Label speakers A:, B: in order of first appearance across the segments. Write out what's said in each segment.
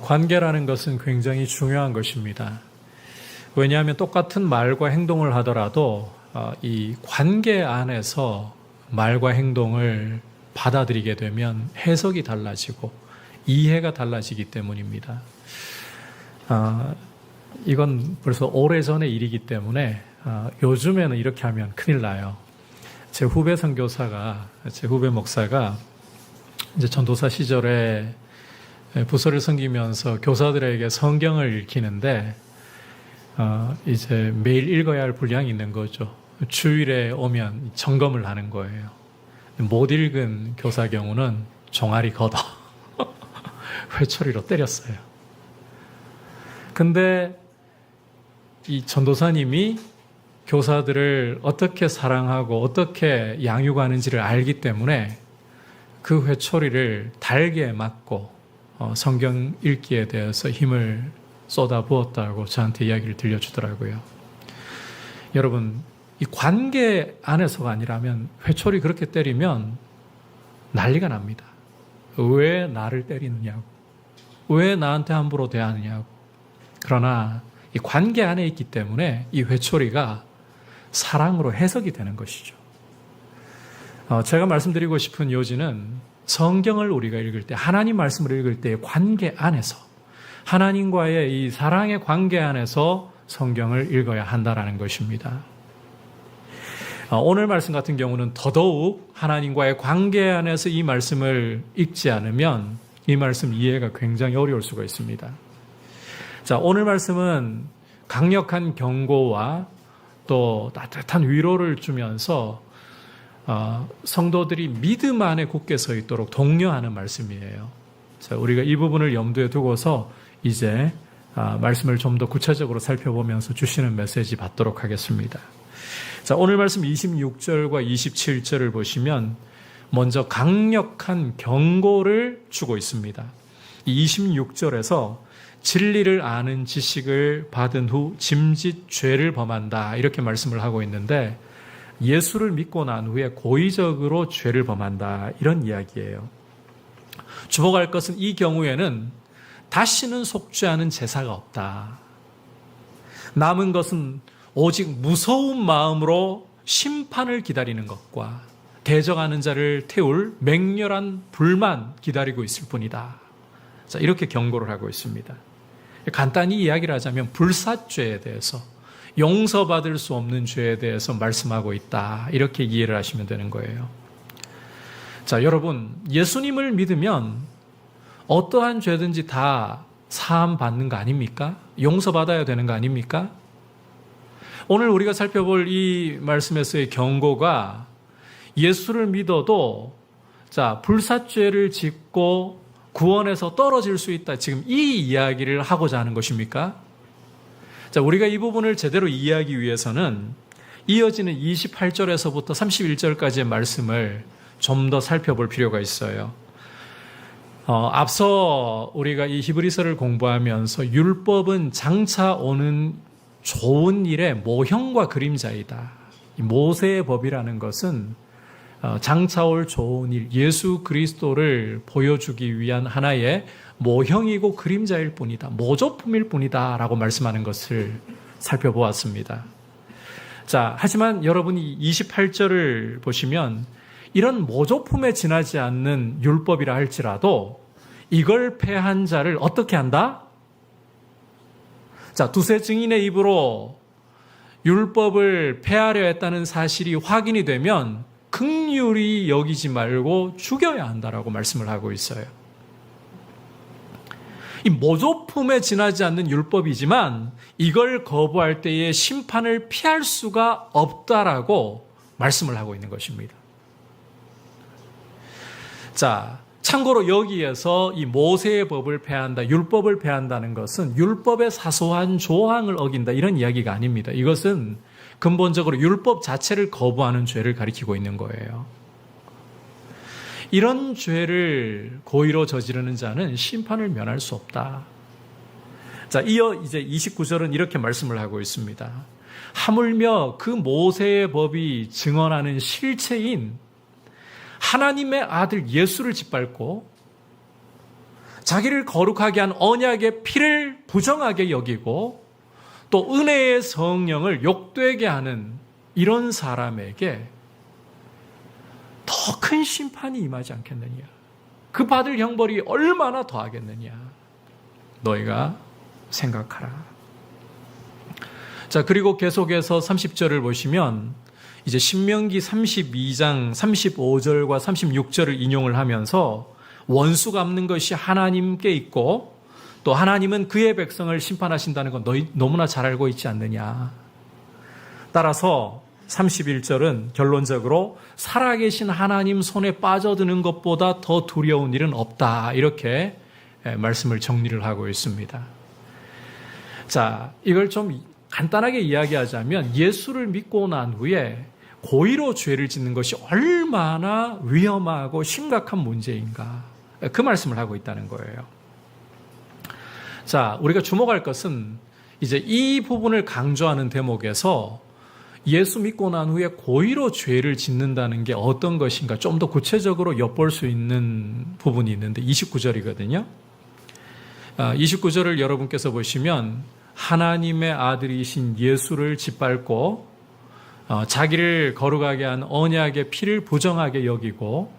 A: 관계라는 것은 굉장히 중요한 것입니다. 왜냐하면 똑같은 말과 행동을 하더라도 이 관계 안에서 말과 행동을 받아들이게 되면 해석이 달라지고 이해가 달라지기 때문입니다. 이건 벌써 오래전의 일이기 때문에 요즘에는 이렇게 하면 큰일 나요. 제 후배 선교사가, 제 후배 목사가 이제 전도사 시절에 부서를 섬기면서 교사들에게 성경을 읽히는데 이제 매일 읽어야 할 분량이 있는 거죠. 주일에 오면 점검을 하는 거예요. 못 읽은 교사 경우는 종아리 걷어 회초리로 때렸어요. 근데 이 전도사님이 교사들을 어떻게 사랑하고 어떻게 양육하는지를 알기 때문에 그 회초리를 달게 맞고 성경 읽기에 대해서 힘을 쏟아부었다고 저한테 이야기를 들려주더라고요. 여러분, 이 관계 안에서가 아니라면 회초리 그렇게 때리면 난리가 납니다. 왜 나를 때리느냐고, 왜 나한테 함부로 대하느냐고. 그러나 이 관계 안에 있기 때문에 이 회초리가 사랑으로 해석이 되는 것이죠. 제가 말씀드리고 싶은 요지는 성경을 우리가 읽을 때, 하나님 말씀을 읽을 때의 관계 안에서, 하나님과의 이 사랑의 관계 안에서 성경을 읽어야 한다는 것입니다. 오늘 말씀 같은 경우는 더더욱 하나님과의 관계 안에서 이 말씀을 읽지 않으면 이 말씀 이해가 굉장히 어려울 수가 있습니다. 자, 오늘 말씀은 강력한 경고와 또 따뜻한 위로를 주면서 성도들이 믿음 안에 굳게 서 있도록 독려하는 말씀이에요. 자, 우리가 이 부분을 염두에 두고서 이제 말씀을 좀 더 구체적으로 살펴보면서 주시는 메시지 받도록 하겠습니다. 자, 오늘 말씀 26절과 27절을 보시면 먼저 강력한 경고를 주고 있습니다. 이 26절에서 진리를 아는 지식을 받은 후 짐짓 죄를 범한다, 이렇게 말씀을 하고 있는데, 예수를 믿고 난 후에 고의적으로 죄를 범한다, 이런 이야기예요. 주목할 것은 이 경우에는 다시는 속죄하는 제사가 없다. 남은 것은 오직 무서운 마음으로 심판을 기다리는 것과 대적하는 자를 태울 맹렬한 불만 기다리고 있을 뿐이다. 자, 이렇게 경고를 하고 있습니다. 간단히 이야기를 하자면 불사죄에 대해서, 용서받을 수 없는 죄에 대해서 말씀하고 있다, 이렇게 이해를 하시면 되는 거예요. 자, 여러분, 예수님을 믿으면 어떠한 죄든지 다 사함 받는 거 아닙니까? 용서받아야 되는 거 아닙니까? 오늘 우리가 살펴볼 이 말씀에서의 경고가 예수를 믿어도 불사죄를 짓고 구원에서 떨어질 수 있다, 지금 이 이야기를 하고자 하는 것입니까? 자, 우리가 이 부분을 제대로 이해하기 위해서는 이어지는 28절에서부터 31절까지의 말씀을 좀 더 살펴볼 필요가 있어요. 앞서 우리가 이 히브리서를 공부하면서 율법은 장차 오는 좋은 일의 모형과 그림자이다. 모세의 법이라는 것은 장차 올 좋은 일, 예수 그리스도를 보여주기 위한 하나의 모형이고 그림자일 뿐이다, 모조품일 뿐이다 라고 말씀하는 것을 살펴보았습니다. 자, 하지만 여러분이 28절을 보시면 이런 모조품에 지나지 않는 율법이라 할지라도 이걸 폐한 자를 어떻게 한다? 자, 두세 증인의 입으로 율법을 폐하려 했다는 사실이 확인이 되면 긍휼히 여기지 말고 죽여야 한다라고 말씀을 하고 있어요. 이 모조품에 지나지 않는 율법이지만 이걸 거부할 때의 심판을 피할 수가 없다라고 말씀을 하고 있는 것입니다. 자, 참고로 여기에서 이 모세의 법을 폐한다, 율법을 폐한다는 것은 율법의 사소한 조항을 어긴다, 이런 이야기가 아닙니다. 이것은 근본적으로 율법 자체를 거부하는 죄를 가리키고 있는 거예요. 이런 죄를 고의로 저지르는 자는 심판을 면할 수 없다. 자, 이어 이제 29절은 이렇게 말씀을 하고 있습니다. 하물며 그 모세의 법이 증언하는 실체인 하나님의 아들 예수를 짓밟고 자기를 거룩하게 한 언약의 피를 부정하게 여기고 또 은혜의 성령을 욕되게 하는 이런 사람에게 더 큰 심판이 임하지 않겠느냐. 그 받을 형벌이 얼마나 더하겠느냐. 너희가 생각하라. 자, 그리고 계속해서 30절을 보시면 이제 신명기 32장 35절과 36절을 인용을 하면서 원수 갚는 것이 하나님께 있고 또 하나님은 그의 백성을 심판하신다는 건 너희 너무나 잘 알고 있지 않느냐. 따라서 31절은 결론적으로 살아계신 하나님 손에 빠져드는 것보다 더 두려운 일은 없다. 이렇게 말씀을 정리를 하고 있습니다. 자, 이걸 좀 간단하게 이야기하자면 예수를 믿고 난 후에 고의로 죄를 짓는 것이 얼마나 위험하고 심각한 문제인가. 그 말씀을 하고 있다는 거예요. 자, 우리가 주목할 것은 이제 이 부분을 강조하는 대목에서 예수 믿고 난 후에 고의로 죄를 짓는다는 게 어떤 것인가 좀 더 구체적으로 엿볼 수 있는 부분이 있는데 29절이거든요. 29절을 여러분께서 보시면 하나님의 아들이신 예수를 짓밟고 자기를 거룩하게 한 언약의 피를 부정하게 여기고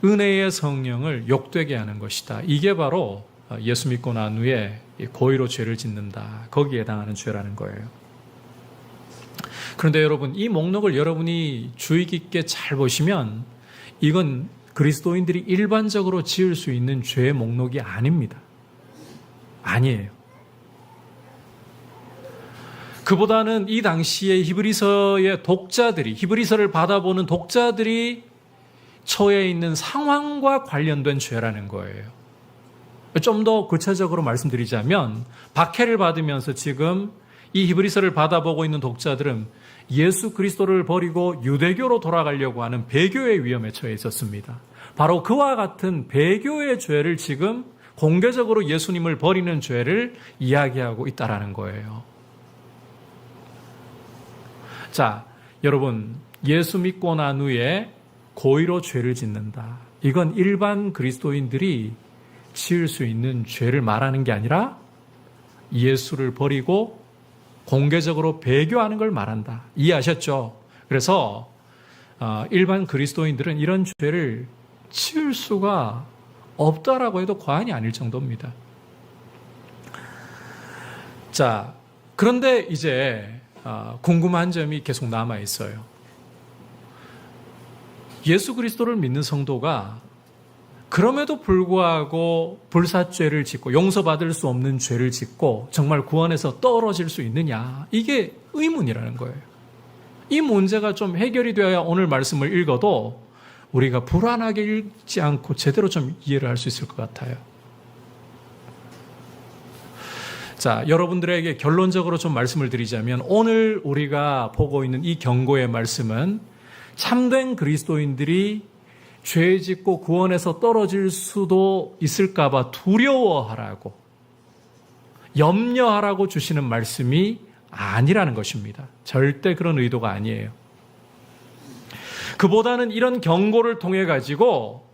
A: 은혜의 성령을 욕되게 하는 것이다. 이게 바로 예수 믿고 난 후에 고의로 죄를 짓는다. 거기에 해당하는 죄라는 거예요. 그런데 여러분, 이 목록을 여러분이 주의 깊게 잘 보시면 이건 그리스도인들이 일반적으로 지을 수 있는 죄의 목록이 아닙니다. 아니에요. 그보다는 이 당시에 히브리서의 독자들이, 히브리서를 받아보는 독자들이 처해 있는 상황과 관련된 죄라는 거예요. 좀 더 구체적으로 말씀드리자면 박해를 받으면서 지금 이 히브리서를 받아보고 있는 독자들은 예수 그리스도를 버리고 유대교로 돌아가려고 하는 배교의 위험에 처해 있었습니다. 바로 그와 같은 배교의 죄를 지금 공개적으로 예수님을 버리는 죄를 이야기하고 있다라는 거예요. 자, 여러분, 예수 믿고 난 후에 고의로 죄를 짓는다. 이건 일반 그리스도인들이 지을 수 있는 죄를 말하는 게 아니라 예수를 버리고 공개적으로 배교하는 걸 말한다. 이해하셨죠? 그래서 일반 그리스도인들은 이런 죄를 지을 수가 없다라고 해도 과언이 아닐 정도입니다. 자, 그런데 이제 궁금한 점이 계속 남아 있어요. 예수 그리스도를 믿는 성도가 그럼에도 불구하고 불사죄를 짓고 용서받을 수 없는 죄를 짓고 정말 구원에서 떨어질 수 있느냐? 이게 의문이라는 거예요. 이 문제가 좀 해결이 되어야 오늘 말씀을 읽어도 우리가 불안하게 읽지 않고 제대로 좀 이해를 할 수 있을 것 같아요. 자, 여러분들에게 결론적으로 좀 말씀을 드리자면 오늘 우리가 보고 있는 이 경고의 말씀은 참된 그리스도인들이 죄 짓고 구원에서 떨어질 수도 있을까봐 두려워하라고, 염려하라고 주시는 말씀이 아니라는 것입니다. 절대 그런 의도가 아니에요. 그보다는 이런 경고를 통해 가지고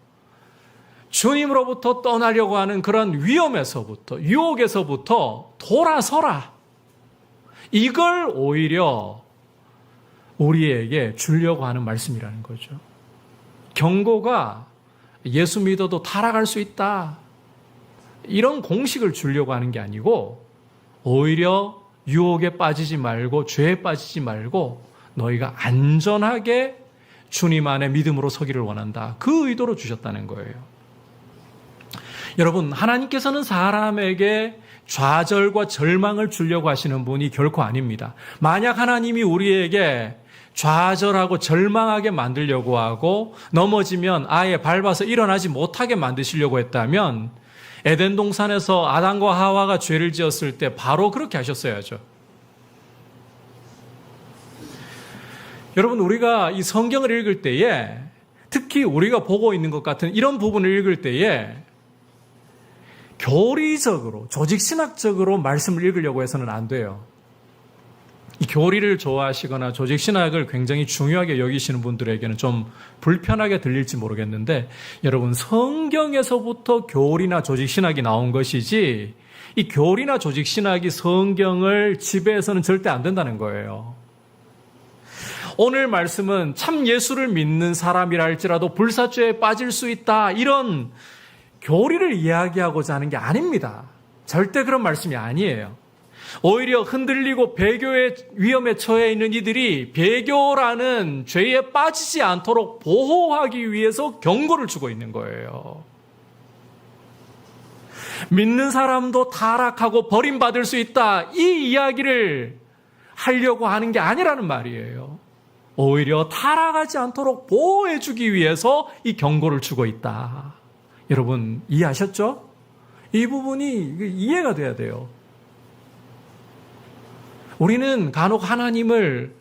A: 주님으로부터 떠나려고 하는 그런 위험에서부터, 유혹에서부터 돌아서라. 이걸 오히려 우리에게 주려고 하는 말씀이라는 거죠. 경고가 예수 믿어도 타락할 수 있다. 이런 공식을 주려고 하는 게 아니고 오히려 유혹에 빠지지 말고 죄에 빠지지 말고 너희가 안전하게 주님 안에 믿음으로 서기를 원한다. 그 의도로 주셨다는 거예요. 여러분, 하나님께서는 사람에게 좌절과 절망을 주려고 하시는 분이 결코 아닙니다. 만약 하나님이 우리에게 좌절하고 절망하게 만들려고 하고 넘어지면 아예 밟아서 일어나지 못하게 만드시려고 했다면 에덴 동산에서 아담과 하와가 죄를 지었을 때 바로 그렇게 하셨어야죠. 여러분, 우리가 이 성경을 읽을 때에 특히 우리가 보고 있는 것 같은 이런 부분을 읽을 때에 교리적으로 조직신학적으로 말씀을 읽으려고 해서는 안 돼요. 이 교리를 좋아하시거나 조직신학을 굉장히 중요하게 여기시는 분들에게는 좀 불편하게 들릴지 모르겠는데, 여러분, 성경에서부터 교리나 조직신학이 나온 것이지 이 교리나 조직신학이 성경을 지배해서는 절대 안 된다는 거예요. 오늘 말씀은 참 예수를 믿는 사람이라 할지라도 불사죄에 빠질 수 있다, 이런 교리를 이야기하고자 하는 게 아닙니다. 절대 그런 말씀이 아니에요. 오히려 흔들리고 배교의 위험에 처해 있는 이들이 배교라는 죄에 빠지지 않도록 보호하기 위해서 경고를 주고 있는 거예요. 믿는 사람도 타락하고 버림받을 수 있다, 이 이야기를 하려고 하는 게 아니라는 말이에요. 오히려 타락하지 않도록 보호해주기 위해서 이 경고를 주고 있다. 여러분, 이해하셨죠? 이 부분이 이해가 돼야 돼요. 우리는 간혹 하나님을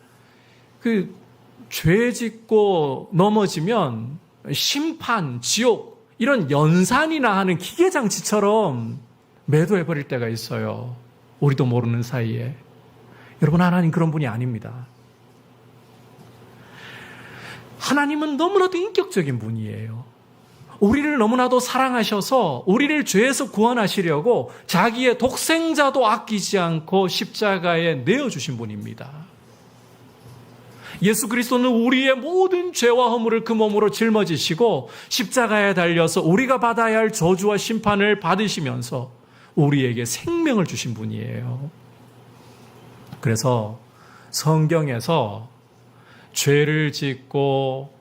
A: 죄 짓고 넘어지면 심판, 지옥, 이런 연산이나 하는 기계장치처럼 매도해버릴 때가 있어요. 우리도 모르는 사이에. 여러분, 하나님 그런 분이 아닙니다. 하나님은 너무나도 인격적인 분이에요. 우리를 너무나도 사랑하셔서 우리를 죄에서 구원하시려고 자기의 독생자도 아끼지 않고 십자가에 내어주신 분입니다. 예수 그리스도는 우리의 모든 죄와 허물을 그 몸으로 짊어지시고 십자가에 달려서 우리가 받아야 할 저주와 심판을 받으시면서 우리에게 생명을 주신 분이에요. 그래서 성경에서 죄를 짓고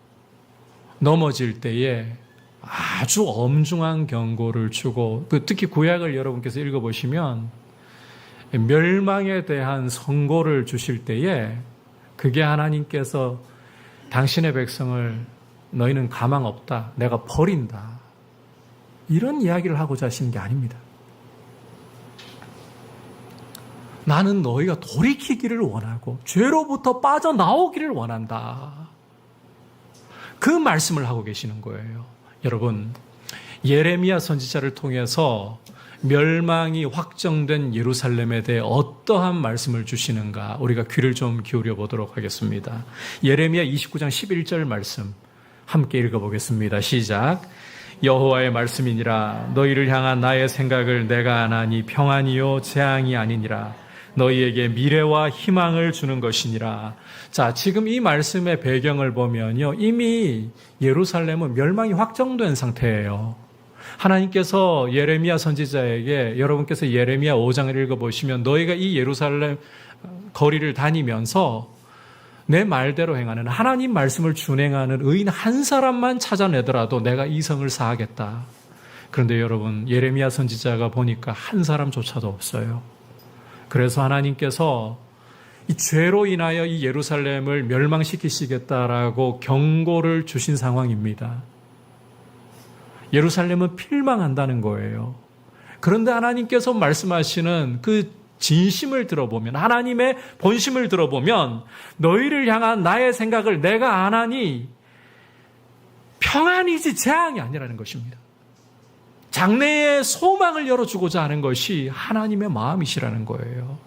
A: 넘어질 때에 아주 엄중한 경고를 주고, 특히 구약을 여러분께서 읽어보시면 멸망에 대한 선고를 주실 때에 그게 하나님께서 당신의 백성을 너희는 가망 없다, 내가 버린다, 이런 이야기를 하고자 하시는 게 아닙니다. 나는 너희가 돌이키기를 원하고 죄로부터 빠져나오기를 원한다, 그 말씀을 하고 계시는 거예요. 여러분, 예레미야 선지자를 통해서 멸망이 확정된 예루살렘에 대해 어떠한 말씀을 주시는가, 우리가 귀를 좀 기울여 보도록 하겠습니다. 예레미야 29장 11절 말씀 함께 읽어보겠습니다. 시작. 여호와의 말씀이니라. 너희를 향한 나의 생각을 내가 아나니 평안이요 재앙이 아니니라. 너희에게 미래와 희망을 주는 것이니라. 자, 지금 이 말씀의 배경을 보면요, 이미 예루살렘은 멸망이 확정된 상태예요. 하나님께서 예레미야 선지자에게, 여러분께서 예레미야 5장을 읽어보시면 너희가 이 예루살렘 거리를 다니면서 내 말대로 행하는, 하나님 말씀을 준행하는 의인 한 사람만 찾아내더라도 내가 이 성을 사하겠다. 그런데 여러분, 예레미야 선지자가 보니까 한 사람조차도 없어요. 그래서 하나님께서 이 죄로 인하여 이 예루살렘을 멸망시키시겠다라고 경고를 주신 상황입니다. 예루살렘은 필망한다는 거예요. 그런데 하나님께서 말씀하시는 그 진심을 들어보면, 하나님의 본심을 들어보면, 너희를 향한 나의 생각을 내가 아나니 평안이지 재앙이 아니라는 것입니다. 장래의 소망을 열어주고자 하는 것이 하나님의 마음이시라는 거예요.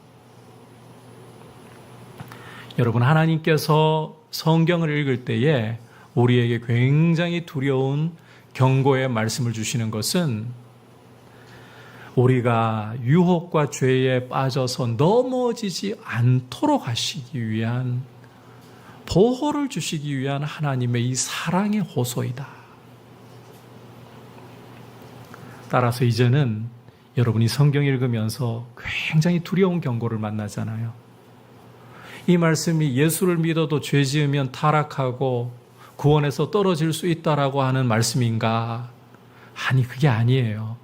A: 여러분, 하나님께서 성경을 읽을 때에 우리에게 굉장히 두려운 경고의 말씀을 주시는 것은 우리가 유혹과 죄에 빠져서 넘어지지 않도록 하시기 위한, 보호를 주시기 위한 하나님의 이 사랑의 호소이다. 따라서 이제는 여러분이 성경 읽으면서 굉장히 두려운 경고를 만나잖아요. 이 말씀이 예수를 믿어도 죄 지으면 타락하고 구원에서 떨어질 수 있다라고 하는 말씀인가? 아니, 그게 아니에요.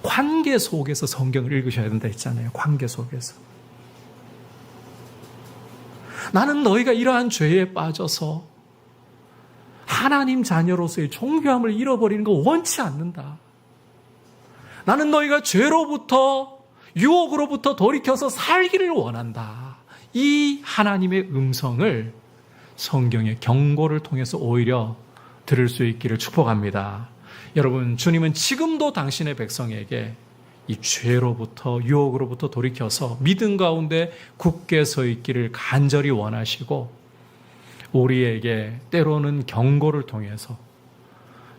A: 관계 속에서 성경을 읽으셔야 된다 했잖아요. 관계 속에서. 나는 너희가 이러한 죄에 빠져서 하나님 자녀로서의 존귀함을 잃어버리는 거 원치 않는다. 나는 너희가 죄로부터, 유혹으로부터 돌이켜서 살기를 원한다. 이 하나님의 음성을 성경의 경고를 통해서 오히려 들을 수 있기를 축복합니다. 여러분, 주님은 지금도 당신의 백성에게 이 죄로부터 유혹으로부터 돌이켜서 믿음 가운데 굳게 서 있기를 간절히 원하시고 우리에게 때로는 경고를 통해서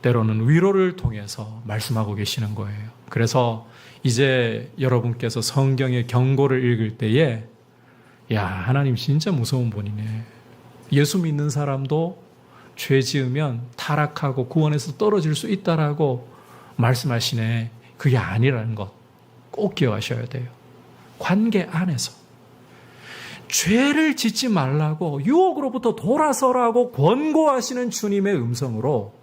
A: 때로는 위로를 통해서 말씀하고 계시는 거예요. 그래서 이제 여러분께서 성경의 경고를 읽을 때에 야, 하나님 진짜 무서운 분이네. 예수 믿는 사람도 죄 지으면 타락하고 구원에서 떨어질 수 있다라고 말씀하시네. 그게 아니라는 것 꼭 기억하셔야 돼요. 관계 안에서 죄를 짓지 말라고 유혹으로부터 돌아서라고 권고하시는 주님의 음성으로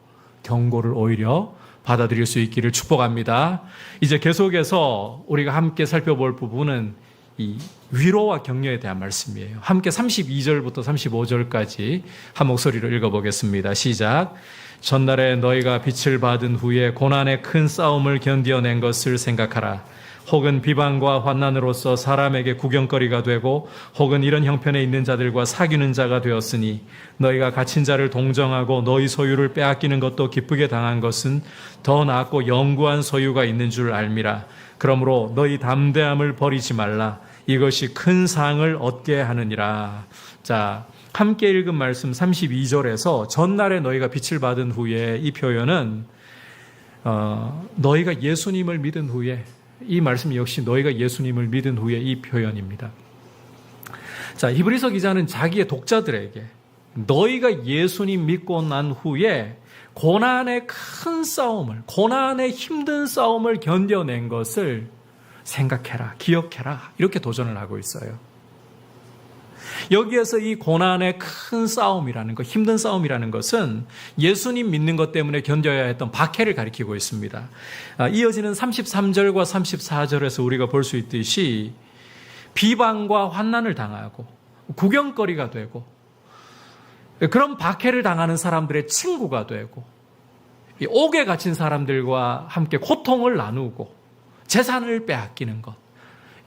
A: 경고를 오히려 받아들일 수 있기를 축복합니다. 이제 계속해서 우리가 함께 살펴볼 부분은 이 위로와 격려에 대한 말씀이에요. 함께 32절부터 35절까지 한 목소리로 읽어보겠습니다. 시작. 전날에 너희가 빛을 받은 후에 고난의 큰 싸움을 견디어낸 것을 생각하라. 혹은 비방과 환난으로서 사람에게 구경거리가 되고 혹은 이런 형편에 있는 자들과 사귀는 자가 되었으니 너희가 갇힌 자를 동정하고 너희 소유를 빼앗기는 것도 기쁘게 당한 것은 더 낫고 영구한 소유가 있는 줄 알미라. 그러므로 너희 담대함을 버리지 말라. 이것이 큰 상을 얻게 하느니라. 자, 함께 읽은 말씀 32절에서 전날에 너희가 빛을 받은 후에 이 표현은 너희가 예수님을 믿은 후에 이 말씀 역시 너희가 예수님을 믿은 후에 이 표현입니다. 자, 히브리서 기자는 자기의 독자들에게 너희가 예수님 믿고 난 후에 고난의 큰 싸움을, 고난의 힘든 싸움을 견뎌낸 것을 생각해라, 기억해라 이렇게 도전을 하고 있어요. 여기에서 이 고난의 큰 싸움이라는 것, 힘든 싸움이라는 것은 예수님 믿는 것 때문에 견뎌야 했던 박해를 가리키고 있습니다. 이어지는 33절과 34절에서 우리가 볼 수 있듯이 비방과 환난을 당하고 구경거리가 되고 그런 박해를 당하는 사람들의 친구가 되고 옥에 갇힌 사람들과 함께 고통을 나누고 재산을 빼앗기는 것,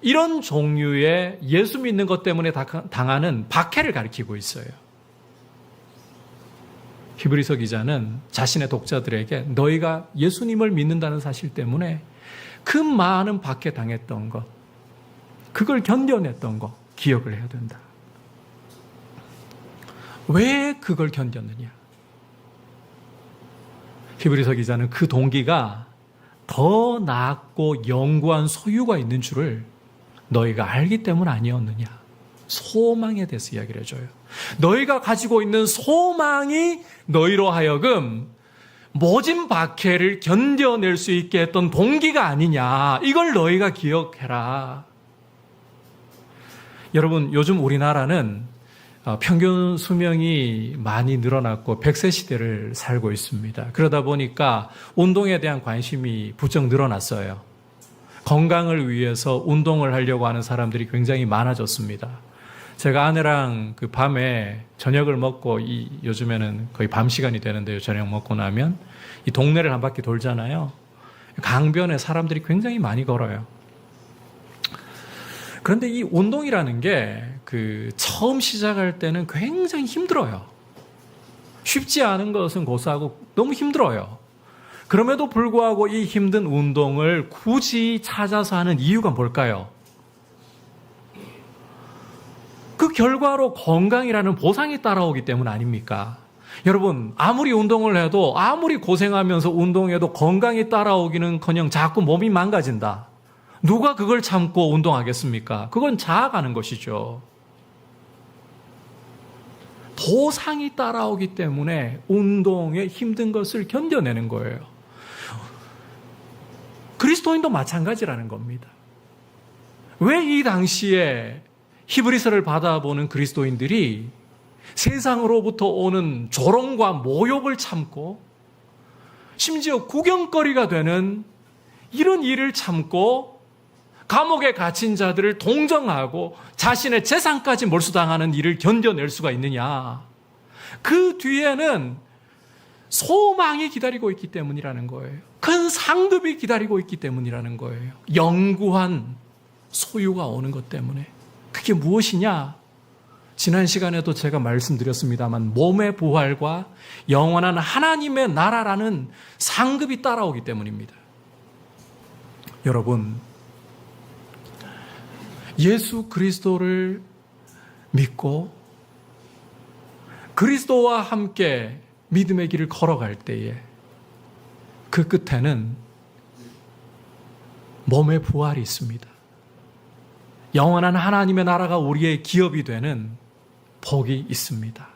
A: 이런 종류의 예수 믿는 것 때문에 당하는 박해를 가리키고 있어요. 히브리서 기자는 자신의 독자들에게 너희가 예수님을 믿는다는 사실 때문에 그 많은 박해 당했던 것, 그걸 견뎌냈던 것 기억을 해야 된다. 왜 그걸 견뎠느냐? 히브리서 기자는 그 동기가 더 낫고 영구한 소유가 있는 줄을 너희가 알기 때문 아니었느냐? 소망에 대해서 이야기를 해줘요. 너희가 가지고 있는 소망이 너희로 하여금 모진 박해를 견뎌낼 수 있게 했던 동기가 아니냐? 이걸 너희가 기억해라. 여러분, 요즘 우리나라는 평균 수명이 많이 늘어났고 100세 시대를 살고 있습니다. 그러다 보니까 운동에 대한 관심이 부쩍 늘어났어요. 건강을 위해서 운동을 하려고 하는 사람들이 굉장히 많아졌습니다. 제가 아내랑 그 밤에 저녁을 먹고 요즘에는 거의 밤 시간이 되는데요. 저녁 먹고 나면 이 동네를 한 바퀴 돌잖아요. 강변에 사람들이 굉장히 많이 걸어요. 그런데 이 운동이라는 게 처음 시작할 때는 굉장히 힘들어요. 쉽지 않은 것은 고사하고 너무 힘들어요. 그럼에도 불구하고 이 힘든 운동을 굳이 찾아서 하는 이유가 뭘까요? 그 결과로 건강이라는 보상이 따라오기 때문 아닙니까? 여러분, 아무리 운동을 해도 아무리 고생하면서 운동해도 건강이 따라오기는커녕 자꾸 몸이 망가진다. 누가 그걸 참고 운동하겠습니까? 그건 자아가는 것이죠. 보상이 따라오기 때문에 운동의 힘든 것을 견뎌내는 거예요. 그리스도인도 마찬가지라는 겁니다. 왜 이 당시에 히브리서를 받아보는 그리스도인들이 세상으로부터 오는 조롱과 모욕을 참고 심지어 구경거리가 되는 이런 일을 참고 감옥에 갇힌 자들을 동정하고 자신의 재산까지 몰수당하는 일을 견뎌낼 수가 있느냐? 그 뒤에는 소망이 기다리고 있기 때문이라는 거예요. 큰 상급이 기다리고 있기 때문이라는 거예요. 영구한 소유가 오는 것 때문에. 그게 무엇이냐? 지난 시간에도 제가 말씀드렸습니다만 몸의 부활과 영원한 하나님의 나라라는 상급이 따라오기 때문입니다. 여러분, 예수 그리스도를 믿고 그리스도와 함께 믿음의 길을 걸어갈 때에 그 끝에는 몸의 부활이 있습니다. 영원한 하나님의 나라가 우리의 기업이 되는 복이 있습니다.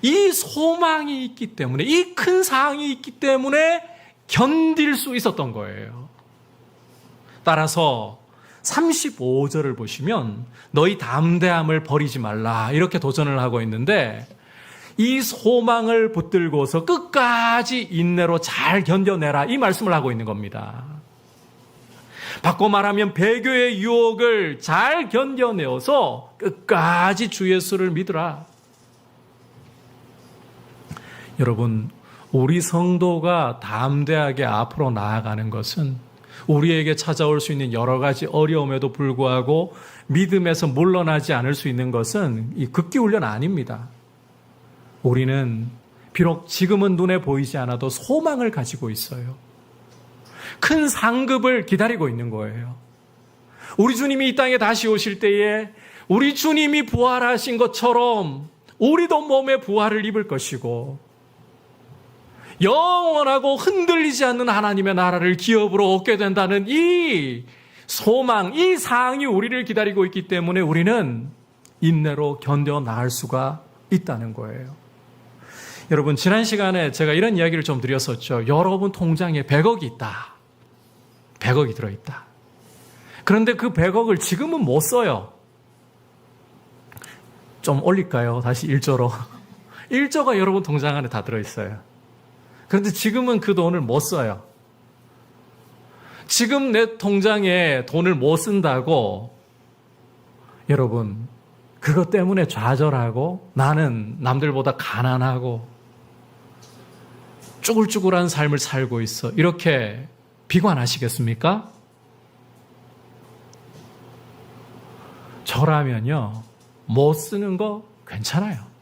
A: 이 소망이 있기 때문에, 이 큰 사항이 있기 때문에 견딜 수 있었던 거예요. 따라서 35절을 보시면 너희 담대함을 버리지 말라 이렇게 도전을 하고 있는데, 이 소망을 붙들고서 끝까지 인내로 잘 견뎌내라 이 말씀을 하고 있는 겁니다. 바꿔 말하면 배교의 유혹을 잘 견뎌내어서 끝까지 주 예수를 믿으라. 여러분, 우리 성도가 담대하게 앞으로 나아가는 것은 우리에게 찾아올 수 있는 여러 가지 어려움에도 불구하고 믿음에서 물러나지 않을 수 있는 것은 이 극기훈련 아닙니다. 우리는 비록 지금은 눈에 보이지 않아도 소망을 가지고 있어요. 큰 상급을 기다리고 있는 거예요. 우리 주님이 이 땅에 다시 오실 때에 우리 주님이 부활하신 것처럼 우리도 몸의 부활을 입을 것이고, 영원하고 흔들리지 않는 하나님의 나라를 기업으로 얻게 된다는 이 소망, 이 사항이 우리를 기다리고 있기 때문에 우리는 인내로 견뎌 나갈 수가 있다는 거예요. 여러분, 지난 시간에 제가 이런 이야기를 좀 드렸었죠. 여러분 통장에 100억이 있다. 100억이 들어있다. 그런데 그 100억을 지금은 못 써요. 좀 올릴까요? 다시 1조로. 1조가 여러분 통장 안에 다 들어있어요. 그런데 지금은 그 돈을 못 써요. 지금 내 통장에 돈을 못 쓴다고 여러분, 그것 때문에 좌절하고 나는 남들보다 가난하고 쭈글쭈글한 삶을 살고 있어, 이렇게 비관하시겠습니까? 저라면요, 못 쓰는 거 괜찮아요.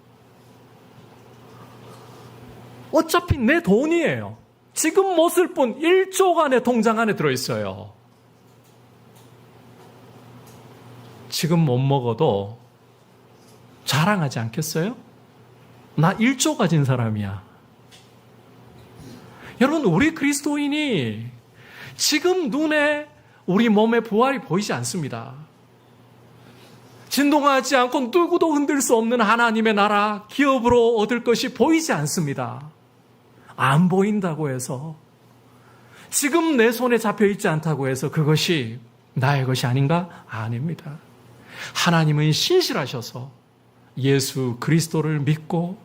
A: 어차피 내 돈이에요. 지금 못 쓸 뿐 1조가 내 통장 안에 들어있어요. 지금 못 먹어도 자랑하지 않겠어요? 나 1조 가진 사람이야. 여러분, 우리 그리스도인이 지금 눈에 우리 몸의 부활이 보이지 않습니다. 진동하지 않고 누구도 흔들 수 없는 하나님의 나라 기업으로 얻을 것이 보이지 않습니다. 안 보인다고 해서, 지금 내 손에 잡혀 있지 않다고 해서 그것이 나의 것이 아닌가? 아닙니다. 하나님은 신실하셔서 예수 그리스도를 믿고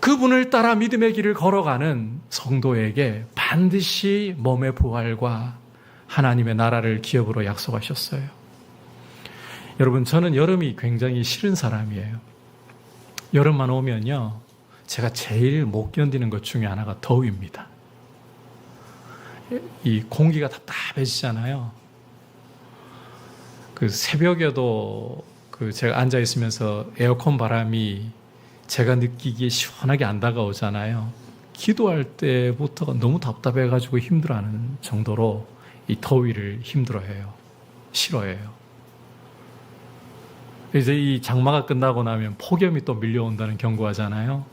A: 그분을 따라 믿음의 길을 걸어가는 성도에게 반드시 몸의 부활과 하나님의 나라를 기업으로 약속하셨어요. 여러분, 저는 여름이 굉장히 싫은 사람이에요. 여름만 오면요, 제가 제일 못 견디는 것 중에 하나가 더위입니다. 이 공기가 답답해지잖아요. 그 새벽에도 제가 앉아 있으면서 에어컨 바람이 제가 느끼기에 시원하게 안 다가오잖아요. 기도할 때부터가 너무 답답해가지고 힘들어하는 정도로 이 더위를 힘들어해요. 싫어해요. 이제 이 장마가 끝나고 나면 폭염이 또 밀려온다는 경고하잖아요.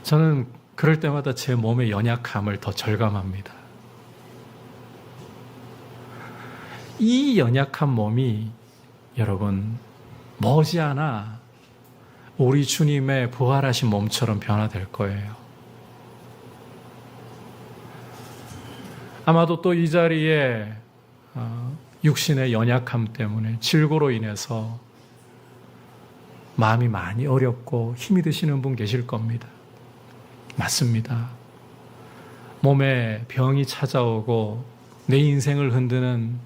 A: 저는 그럴 때마다 제 몸의 연약함을 더 절감합니다. 이 연약한 몸이 여러분 머지않아 우리 주님의 부활하신 몸처럼 변화될 거예요. 아마도 또 이 자리에 육신의 연약함 때문에 질고로 인해서 마음이 많이 어렵고 힘이 드시는 분 계실 겁니다. 맞습니다. 몸에 병이 찾아오고 내 인생을 흔드는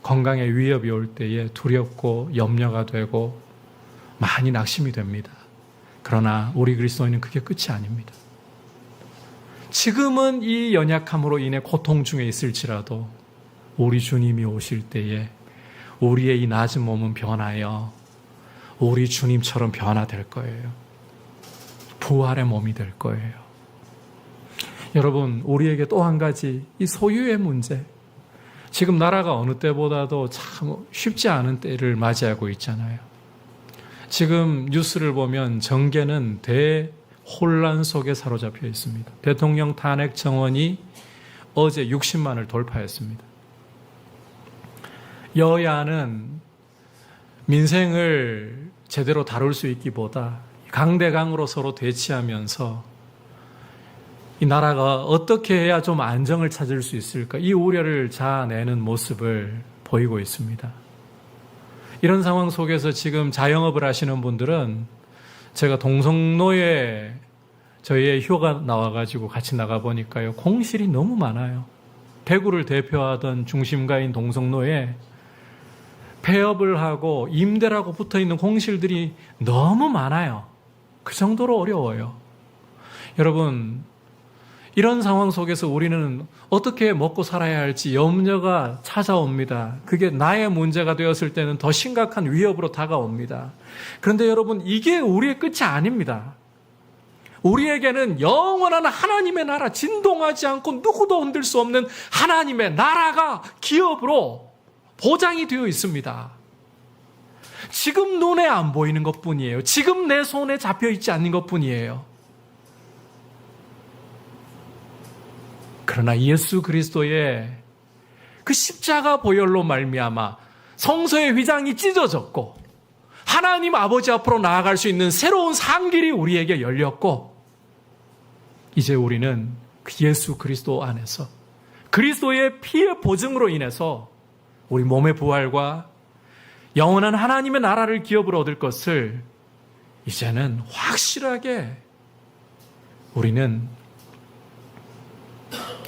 A: 건강의 위협이 올 때에 두렵고 염려가 되고 많이 낙심이 됩니다. 그러나 우리 그리스도인은 그게 끝이 아닙니다. 지금은 이 연약함으로 인해 고통 중에 있을지라도 우리 주님이 오실 때에 우리의 이 낮은 몸은 변하여 우리 주님처럼 변화될 거예요. 부활의 몸이 될 거예요. 여러분, 우리에게 또 한 가지 이 소유의 문제, 지금 나라가 어느 때보다도 참 쉽지 않은 때를 맞이하고 있잖아요. 지금 뉴스를 보면 정계는 대혼란 속에 사로잡혀 있습니다. 대통령 탄핵 정원이 어제 60만을 돌파했습니다. 여야는 민생을 제대로 다룰 수 있기보다 강대강으로 서로 대치하면서 이 나라가 어떻게 해야 좀 안정을 찾을 수 있을까, 이 우려를 자아내는 모습을 보이고 있습니다. 이런 상황 속에서 지금 자영업을 하시는 분들은 제가 동성로에 저희의 효가 나와가지고 같이 나가보니까요, 공실이 너무 많아요. 대구를 대표하던 중심가인 동성로에 폐업을 하고 임대라고 붙어있는 공실들이 너무 많아요. 그 정도로 어려워요. 여러분, 이런 상황 속에서 우리는 어떻게 먹고 살아야 할지 염려가 찾아옵니다. 그게 나의 문제가 되었을 때는 더 심각한 위협으로 다가옵니다. 그런데 여러분, 이게 우리의 끝이 아닙니다. 우리에게는 영원한 하나님의 나라, 진동하지 않고 누구도 흔들 수 없는 하나님의 나라가 기업으로 보장이 되어 있습니다. 지금 눈에 안 보이는 것뿐이에요. 지금 내 손에 잡혀 있지 않는 것뿐이에요. 그러나 예수 그리스도의 그 십자가 보혈로 말미암아 성소의 휘장이 찢어졌고 하나님 아버지 앞으로 나아갈 수 있는 새로운 상길이 우리에게 열렸고, 이제 우리는 그 예수 그리스도 안에서 그리스도의 피의 보증으로 인해서 우리 몸의 부활과 영원한 하나님의 나라를 기업으로 얻을 것을 이제는 확실하게 우리는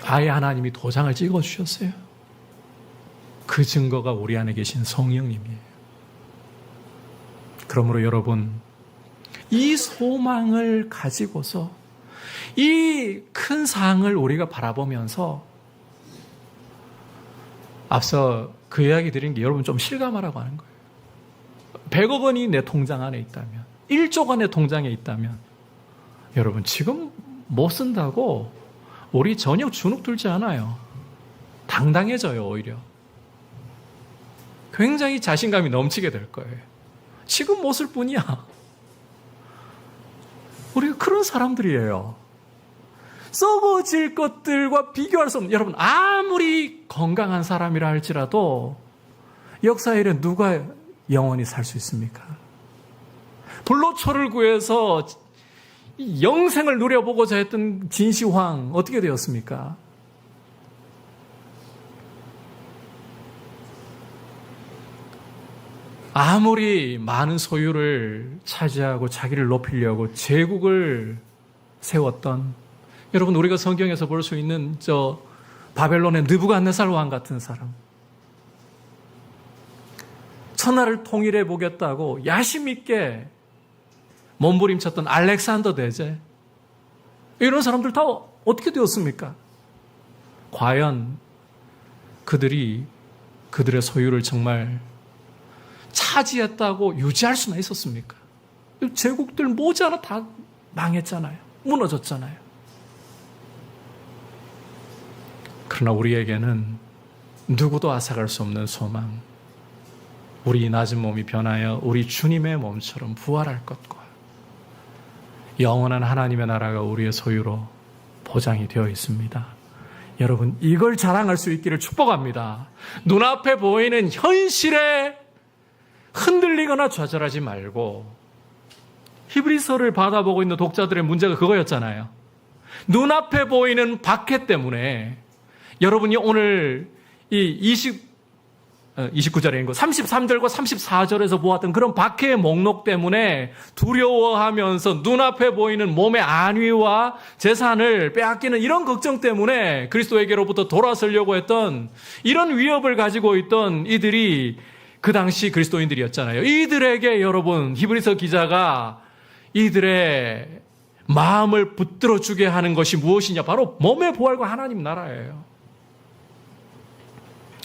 A: 아예 하나님이 도장을 찍어주셨어요. 그 증거가 우리 안에 계신 성령님이에요. 그러므로 여러분, 이 소망을 가지고서 이 큰 상을 우리가 바라보면서, 앞서 그 이야기 드린 게 여러분 좀 실감하라고 하는 거예요. 100억 원이 내 통장 안에 있다면, 1조가 내 통장에 있다면, 여러분 지금 못 쓴다고 우리 전혀 주눅 들지 않아요. 당당해져요. 오히려 굉장히 자신감이 넘치게 될 거예요. 지금 못 쓸 뿐이야. 우리가 그런 사람들이에요. 썩어질 것들과 비교할 수 없는, 여러분 아무리 건강한 사람이라 할지라도 역사의 일에 누가 영원히 살 수 있습니까? 불로초를 구해서 영생을 누려보고자 했던 진시황 어떻게 되었습니까? 아무리 많은 소유를 차지하고 자기를 높이려고 제국을 세웠던, 여러분 우리가 성경에서 볼 수 있는 저 바벨론의 느부갓네살 왕 같은 사람, 천하를 통일해 보겠다고 야심 있게 몸부림쳤던 알렉산더 대제, 이런 사람들 다 어떻게 되었습니까? 과연 그들이 그들의 소유를 정말 차지했다고 유지할 수나 있었습니까? 제국들 모자라 다 망했잖아요. 무너졌잖아요. 그러나 우리에게는 누구도 앗아갈 수 없는 소망, 우리 낮은 몸이 변하여 우리 주님의 몸처럼 부활할 것과 영원한 하나님의 나라가 우리의 소유로 보장이 되어 있습니다. 여러분, 이걸 자랑할 수 있기를 축복합니다. 눈앞에 보이는 현실에 흔들리거나 좌절하지 말고, 히브리서를 받아보고 있는 독자들의 문제가 그거였잖아요. 눈앞에 보이는 박해 때문에 여러분이 오늘 이 29절에 있는 거 33절과 34절에서 보았던 그런 박해의 목록 때문에 두려워하면서 눈앞에 보이는 몸의 안위와 재산을 빼앗기는 이런 걱정 때문에 그리스도에게로부터 돌아서려고 했던 이런 위협을 가지고 있던 이들이 그 당시 그리스도인들이었잖아요. 이들에게 여러분, 히브리서 기자가 이들의 마음을 붙들어 주게 하는 것이 무엇이냐? 바로 몸의 부활과 하나님 나라예요.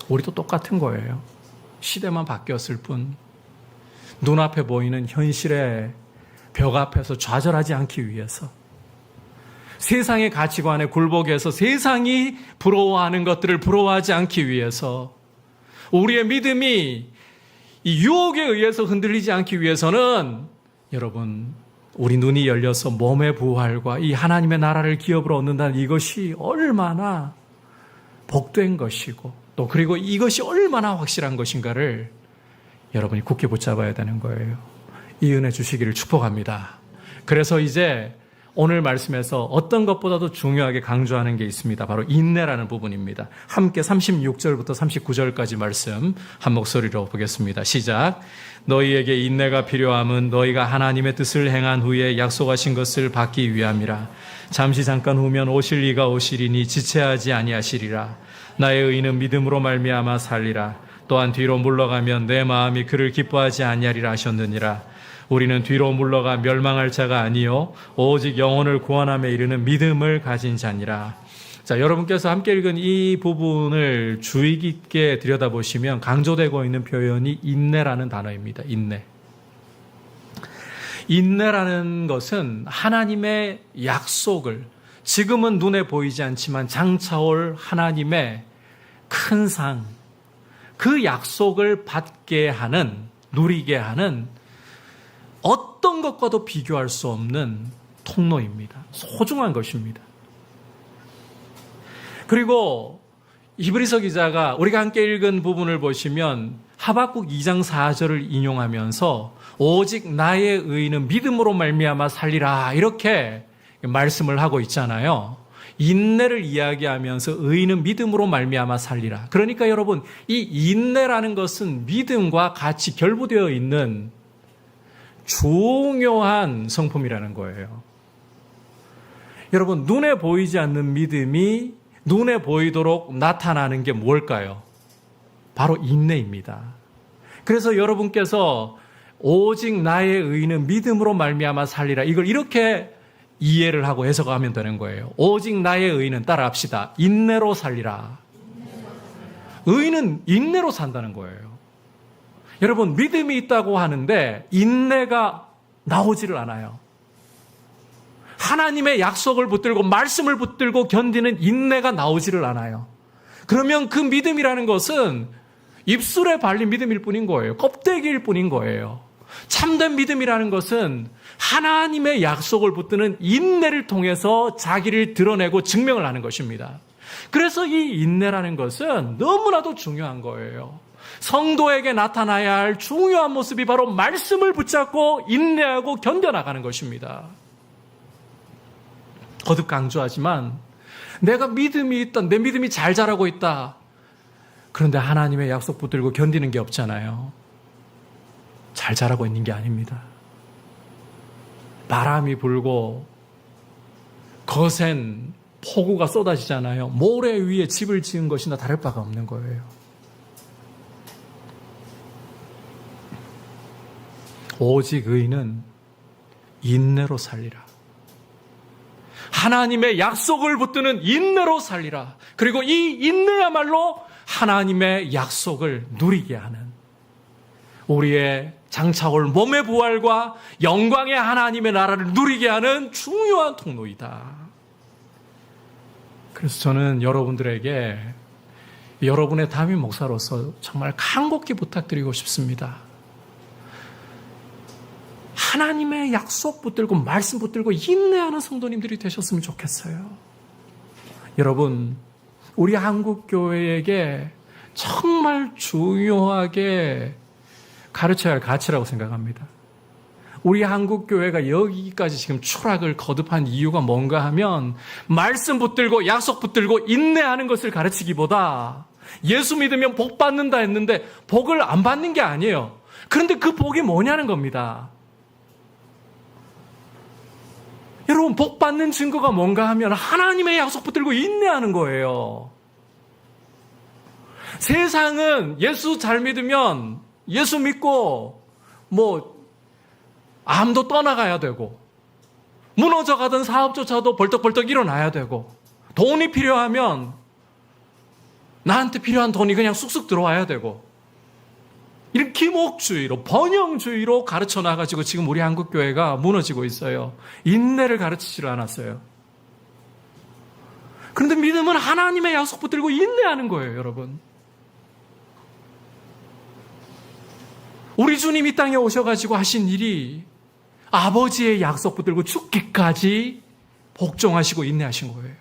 A: 우리도 똑같은 거예요. 시대만 바뀌었을 뿐, 눈앞에 보이는 현실의 벽 앞에서 좌절하지 않기 위해서 세상의 가치관에 굴복해서 세상이 부러워하는 것들을 부러워하지 않기 위해서, 우리의 믿음이 이 유혹에 의해서 흔들리지 않기 위해서는 여러분, 우리 눈이 열려서 몸의 부활과 이 하나님의 나라를 기업으로 얻는다는 이것이 얼마나 복된 것이고, 또 그리고 이것이 얼마나 확실한 것인가를 여러분이 굳게 붙잡아야 되는 거예요. 이 은혜 주시기를 축복합니다. 그래서 이제 오늘 말씀에서 어떤 것보다도 중요하게 강조하는 게 있습니다. 바로 인내라는 부분입니다. 함께 36절부터 39절까지 말씀 한 목소리로 보겠습니다. 시작. 너희에게 인내가 필요함은 너희가 하나님의 뜻을 행한 후에 약속하신 것을 받기 위함이라. 잠시 잠깐 후면 오실 이가 오시리니 지체하지 아니하시리라. 나의 의인은 믿음으로 말미암아 살리라. 또한 뒤로 물러가면 내 마음이 그를 기뻐하지 아니하리라 하셨느니라. 우리는 뒤로 물러가 멸망할 자가 아니요 오직 영혼을 구원함에 이르는 믿음을 가진 자니라. 자, 여러분께서 함께 읽은 이 부분을 주의 깊게 들여다보시면 강조되고 있는 표현이 인내라는 단어입니다. 인내. 인내라는 것은 하나님의 약속을, 지금은 눈에 보이지 않지만 장차올 하나님의 큰 상, 그 약속을 받게 하는, 누리게 하는 어떤 것과도 비교할 수 없는 통로입니다. 소중한 것입니다. 그리고 히브리서 기자가 우리가 함께 읽은 부분을 보시면 하박국 2장 4절을 인용하면서 오직 나의 의인은 믿음으로 말미암아 살리라, 이렇게 말씀을 하고 있잖아요. 인내를 이야기하면서 의인은 믿음으로 말미암아 살리라. 그러니까 여러분, 이 인내라는 것은 믿음과 같이 결부되어 있는 중요한 성품이라는 거예요. 여러분, 눈에 보이지 않는 믿음이 눈에 보이도록 나타나는 게 뭘까요? 바로 인내입니다. 그래서 여러분께서 오직 나의 의인은 믿음으로 말미암아 살리라, 이걸 이렇게 이해를 하고 해석하면 되는 거예요. 오직 나의 의인은, 따라합시다, 인내로 살리라. 의인은 인내로 산다는 거예요. 여러분, 믿음이 있다고 하는데 인내가 나오지를 않아요. 하나님의 약속을 붙들고 말씀을 붙들고 견디는 인내가 나오지를 않아요. 그러면 그 믿음이라는 것은 입술에 발린 믿음일 뿐인 거예요. 껍데기일 뿐인 거예요. 참된 믿음이라는 것은 하나님의 약속을 붙드는 인내를 통해서 자기를 드러내고 증명을 하는 것입니다. 그래서 이 인내라는 것은 너무나도 중요한 거예요. 성도에게 나타나야 할 중요한 모습이 바로 말씀을 붙잡고 인내하고 견뎌나가는 것입니다. 거듭 강조하지만 내가 믿음이 있다, 내 믿음이 잘 자라고 있다, 그런데 하나님의 약속 붙들고 견디는 게 없잖아요. 잘 자라고 있는 게 아닙니다. 바람이 불고 거센 폭우가 쏟아지잖아요. 모래 위에 집을 지은 것이나 다를 바가 없는 거예요. 오직 의인은 인내로 살리라. 하나님의 약속을 붙드는 인내로 살리라. 그리고 이 인내야말로 하나님의 약속을 누리게 하는, 우리의 장차올 몸의 부활과 영광의 하나님의 나라를 누리게 하는 중요한 통로이다. 그래서 저는 여러분들에게, 여러분의 담임 목사로서 정말 간곡히 부탁드리고 싶습니다. 하나님의 약속 붙들고 말씀 붙들고 인내하는 성도님들이 되셨으면 좋겠어요. 여러분, 우리 한국교회에게 정말 중요하게 가르쳐야 할 가치라고 생각합니다. 우리 한국교회가 여기까지 지금 추락을 거듭한 이유가 뭔가 하면 말씀 붙들고 약속 붙들고 인내하는 것을 가르치기보다 예수 믿으면 복 받는다 했는데 복을 안 받는 게 아니에요. 그런데 그 복이 뭐냐는 겁니다. 여러분, 복 받는 증거가 뭔가 하면 하나님의 약속 붙들고 인내하는 거예요. 세상은 예수 잘 믿으면, 예수 믿고 암도 떠나가야 되고, 무너져가던 사업조차도 벌떡벌떡 일어나야 되고, 돈이 필요하면 나한테 필요한 돈이 그냥 쑥쑥 들어와야 되고, 이런 기목주의로, 번영주의로 가르쳐 나가지고 지금 우리 한국교회가 무너지고 있어요. 인내를 가르치지를 않았어요. 그런데 믿음은 하나님의 약속 붙들고 인내하는 거예요, 여러분. 우리 주님 이 땅에 오셔가지고 하신 일이 아버지의 약속 붙들고 죽기까지 복종하시고 인내하신 거예요.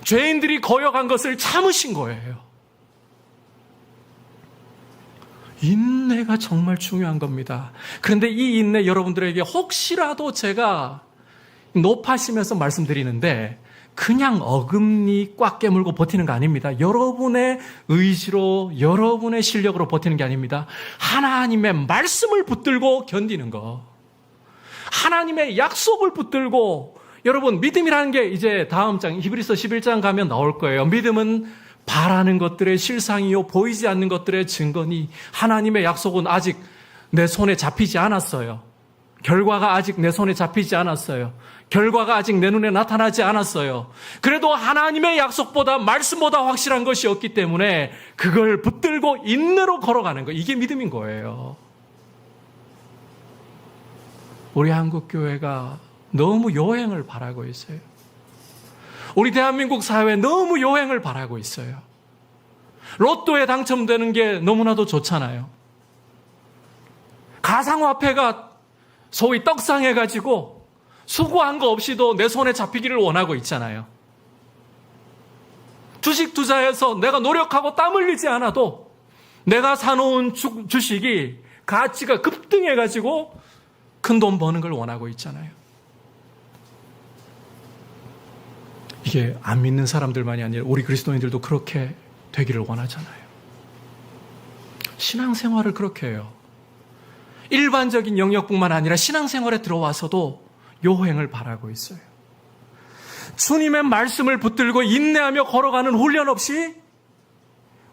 A: 죄인들이 거역한 것을 참으신 거예요. 인내가 정말 중요한 겁니다. 그런데 이 인내 여러분들에게 혹시라도 제가 높아지면서 말씀드리는데 그냥 어금니 꽉 깨물고 버티는 거 아닙니다. 여러분의 의지로, 여러분의 실력으로 버티는 게 아닙니다. 하나님의 말씀을 붙들고 견디는 거. 하나님의 약속을 붙들고, 여러분 믿음이라는 게 이제 다음 장 히브리서 11장 가면 나올 거예요. 믿음은 바라는 것들의 실상이요 보이지 않는 것들의 증거니 하나님의 약속은 아직 내 손에 잡히지 않았어요. 결과가 아직 내 손에 잡히지 않았어요. 결과가 아직 내 눈에 나타나지 않았어요. 그래도 하나님의 약속보다 말씀보다 확실한 것이 없기 때문에 그걸 붙들고 인내로 걸어가는 거, 이게 믿음인 거예요. 우리 한국교회가 너무 여행을 바라고 있어요. 우리 대한민국 사회 너무 여행을 바라고 있어요. 로또에 당첨되는 게 너무나도 좋잖아요. 가상화폐가 소위 떡상해가지고 수고한 거 없이도 내 손에 잡히기를 원하고 있잖아요. 주식 투자해서 내가 노력하고 땀 흘리지 않아도 내가 사놓은 주식이 가치가 급등해가지고 큰 돈 버는 걸 원하고 있잖아요. 이게 안 믿는 사람들만이 아니라 우리 그리스도인들도 그렇게 되기를 원하잖아요. 신앙생활을 그렇게 해요. 일반적인 영역뿐만 아니라 신앙생활에 들어와서도 요행을 바라고 있어요. 주님의 말씀을 붙들고 인내하며 걸어가는 훈련 없이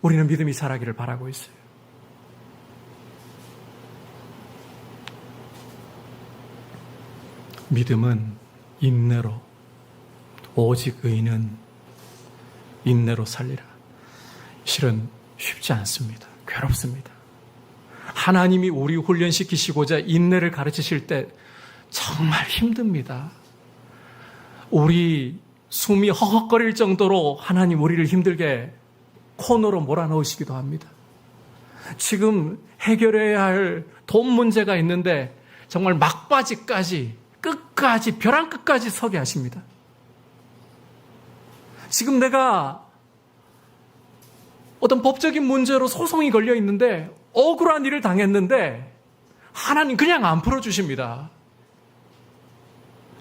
A: 우리는 믿음이 자라기를 바라고 있어요. 믿음은 인내로, 오직 의인은 인내로 살리라. 실은 쉽지 않습니다. 괴롭습니다. 하나님이 우리 훈련시키시고자 인내를 가르치실 때 정말 힘듭니다. 우리 숨이 허헉거릴 정도로 하나님 우리를 힘들게 코너로 몰아넣으시기도 합니다. 지금 해결해야 할 돈 문제가 있는데 정말 막바지까지 끝까지 벼랑 끝까지 서게 하십니다. 지금 내가 어떤 법적인 문제로 소송이 걸려 있는데 억울한 일을 당했는데 하나님 그냥 안 풀어주십니다.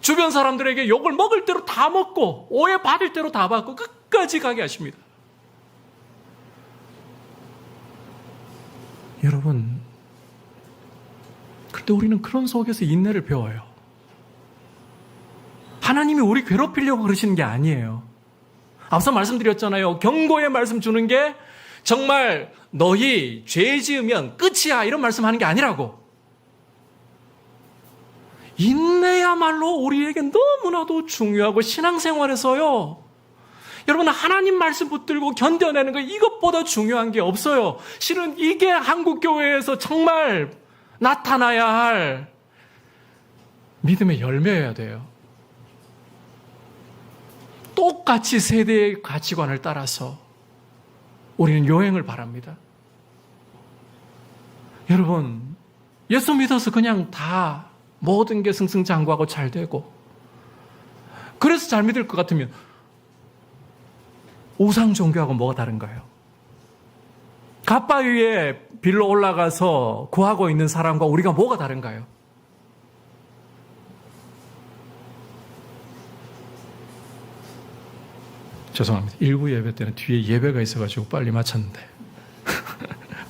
A: 주변 사람들에게 욕을 먹을 대로 다 먹고 오해받을 대로 다 받고 끝까지 가게 하십니다. 여러분, 그런데 우리는 그런 속에서 인내를 배워요. 하나님이 우리 괴롭히려고 그러시는 게 아니에요. 앞서 말씀드렸잖아요. 경고의 말씀 주는 게 정말 너희 죄 지으면 끝이야 이런 말씀하는 게 아니라고. 인내야말로 우리에게 너무나도 중요하고 신앙생활에서요. 여러분 하나님 말씀 붙들고 견뎌내는 거 이것보다 중요한 게 없어요. 실은 이게 한국교회에서 정말 나타나야 할 믿음의 열매여야 돼요. 똑같이 세대의 가치관을 따라서 우리는 요행을 바랍니다. 여러분, 예수 믿어서 그냥 다 모든 게 승승장구하고 잘 되고 그래서 잘 믿을 것 같으면 우상 종교하고 뭐가 다른가요? 갓바 위에 빌로 올라가서 구하고 있는 사람과 우리가 뭐가 다른가요? 죄송합니다. 1부 예배 때는 뒤에 예배가 있어가지고 빨리 마쳤는데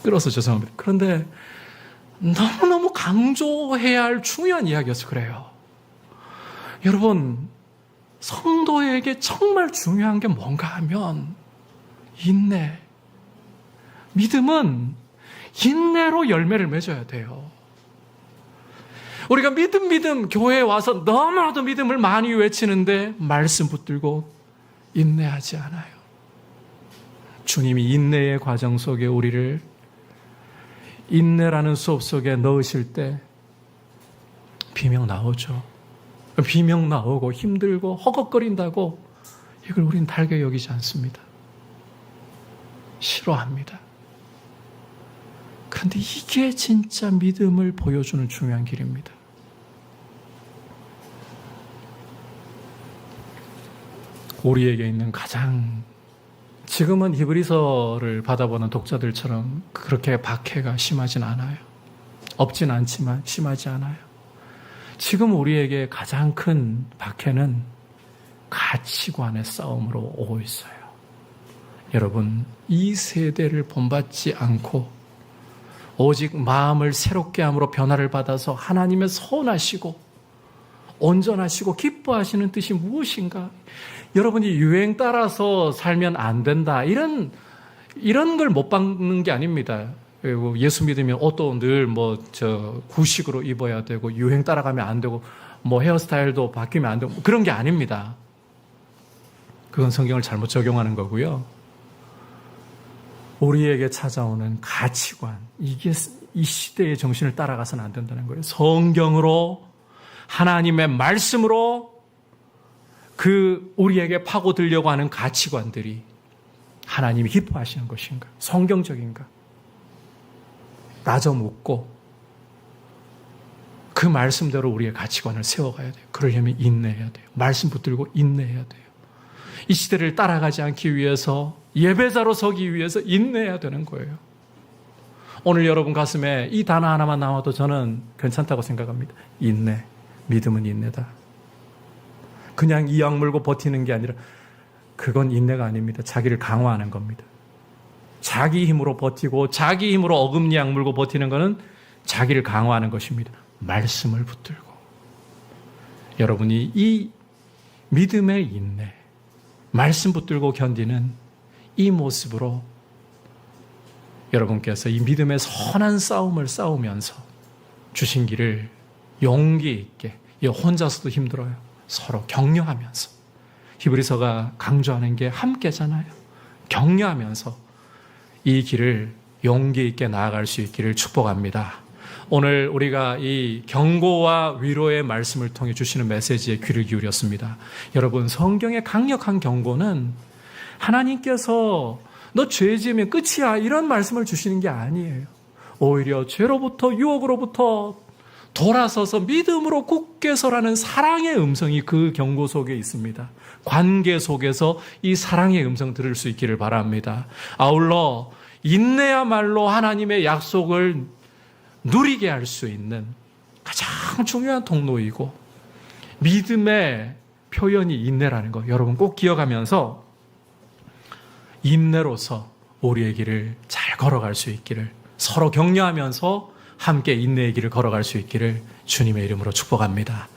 A: 끌어서 죄송합니다. 그런데 너무너무 강조해야 할 중요한 이야기여서 그래요. 여러분, 성도에게 정말 중요한 게 뭔가 하면 인내. 믿음은 인내로 열매를 맺어야 돼요. 우리가 믿음 교회에 와서 너무나도 믿음을 많이 외치는데 말씀 붙들고 인내하지 않아요. 주님이 인내의 과정 속에 우리를 인내라는 수업 속에 넣으실 때 비명 나오죠. 비명 나오고 힘들고 허걱거린다고 이걸 우린 달게 여기지 않습니다. 싫어합니다. 그런데 이게 진짜 믿음을 보여주는 중요한 길입니다. 우리에게 있는 가장 지금은 히브리서를 받아보는 독자들처럼 그렇게 박해가 심하진 않아요. 없진 않지만 심하지 않아요. 지금 우리에게 가장 큰 박해는 가치관의 싸움으로 오고 있어요. 여러분, 이 세대를 본받지 않고 오직 마음을 새롭게 함으로 변화를 받아서 하나님의 선하시고 온전하시고 기뻐하시는 뜻이 무엇인가? 여러분이 유행 따라서 살면 안 된다. 이런 걸 못 받는 게 아닙니다. 그리고 예수 믿으면 옷도 늘 구식으로 입어야 되고 유행 따라가면 안 되고 헤어스타일도 바뀌면 안 되고 그런 게 아닙니다. 그건 성경을 잘못 적용하는 거고요. 우리에게 찾아오는 가치관, 이게 이 시대의 정신을 따라가서는 안 된다는 거예요. 성경으로 하나님의 말씀으로 우리에게 파고들려고 하는 가치관들이 하나님이 기뻐하시는 것인가? 성경적인가? 따져 묻고 그 말씀대로 우리의 가치관을 세워가야 돼요. 그러려면 인내해야 돼요. 말씀 붙들고 인내해야 돼요. 이 시대를 따라가지 않기 위해서 예배자로 서기 위해서 인내해야 되는 거예요. 오늘 여러분 가슴에 이 단어 하나만 나와도 저는 괜찮다고 생각합니다. 인내. 믿음은 인내다. 그냥 이 악물고 버티는 게 아니라 그건 인내가 아닙니다. 자기를 강화하는 겁니다. 자기 힘으로 버티고 자기 힘으로 어금니 악물고 버티는 것은 자기를 강화하는 것입니다. 말씀을 붙들고 여러분이 이 믿음의 인내, 말씀 붙들고 견디는 이 모습으로 여러분께서 이 믿음의 선한 싸움을 싸우면서 주신 길을 용기 있게, 혼자서도 힘들어요. 서로 격려하면서. 히브리서가 강조하는 게 함께잖아요. 격려하면서 이 길을 용기 있게 나아갈 수 있기를 축복합니다. 오늘 우리가 이 경고와 위로의 말씀을 통해 주시는 메시지에 귀를 기울였습니다. 여러분, 성경의 강력한 경고는 하나님께서 너 죄 지으면 끝이야 이런 말씀을 주시는 게 아니에요. 오히려 죄로부터 유혹으로부터 돌아서서 믿음으로 굳게 서라는 사랑의 음성이 그 경고 속에 있습니다. 관계 속에서 이 사랑의 음성 들을 수 있기를 바랍니다. 아울러 인내야말로 하나님의 약속을 누리게 할 수 있는 가장 중요한 통로이고 믿음의 표현이 인내라는 거 여러분 꼭 기억하면서 인내로서 우리의 길을 잘 걸어갈 수 있기를 서로 격려하면서 함께 인내의 길을 걸어갈 수 있기를 주님의 이름으로 축복합니다.